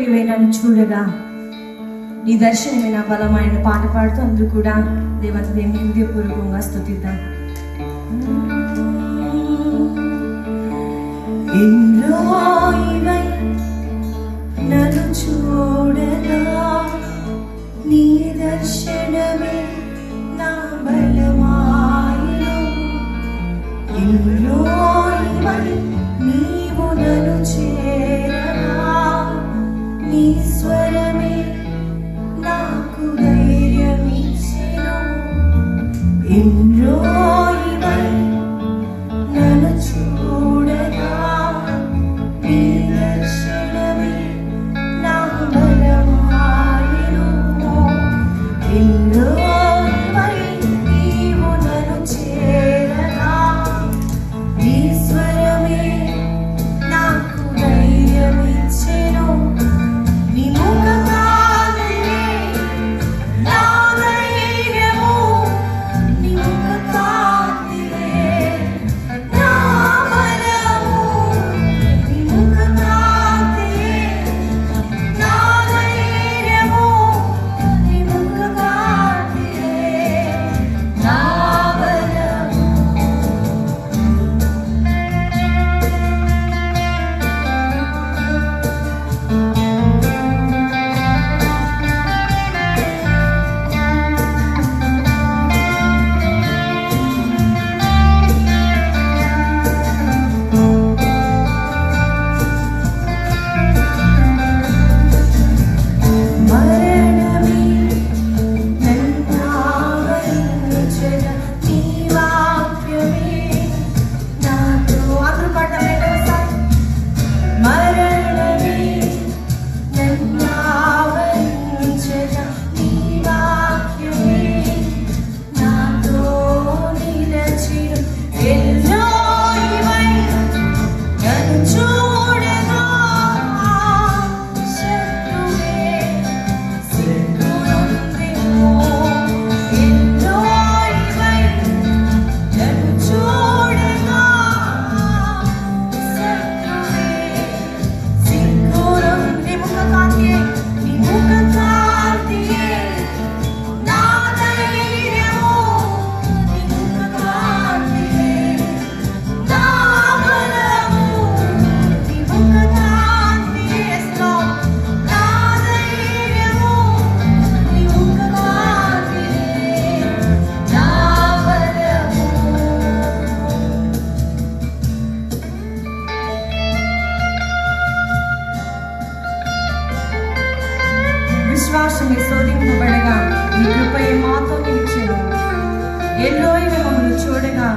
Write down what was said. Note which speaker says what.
Speaker 1: ఇవే నన్ను చూడగా నీ దర్శనమే నా బలమైన పాట పాడుతూ అందరూ కూడా దేవతదేవుని హృదయపూర్వకంగా స్తుతిద్దాం. నన్ను చూడగా నీ దర్శనమే నా బలమాయను. నీవు నన్ను చేరగా నీ స్వరమే నాకు ధైర్యమిచ్చెను. నన్ను చూడగా నీ దర్శనమే నా బలమాయను. నీవు నన్ను చేరగా నీ స్వరమే నాకు ధైర్యమిచ్చెను. నీ ముఖకాంతియే నా ధైర్యము. నీ ముఖకాంతియే నా బలము. నీ ముఖకాంతియే నా ధైర్యము. నీ ముఖకాంతియే నా బలము. మరణమే నన్నావరించెద నీ వాక్యమే నాతో. అందరూ పాడతాం ఒకసారి. మరణమే నన్నావరించెద నీ వాక్యమే నాతో నిలచెను. ఎల్లోయివై నన్ను చూడగా శత్రువే సిగ్గునొందెను. ఎల్లోయివై నన్ను చూడగా శత్రువే సిగ్గునొందెను. నీ ముఖకాంతియే నా ధైర్యము. నీ ముఖకాంతియే నా బలము. నీ ముఖకాంతియే నా ధైర్యము. నీ ముఖకాంతియే నా బలము. విశ్వాసమే శోధింపబడగా నీ కృపయే మాతో నిలిచెను. ఎల్లోయి మమ్మల్ని చూడగా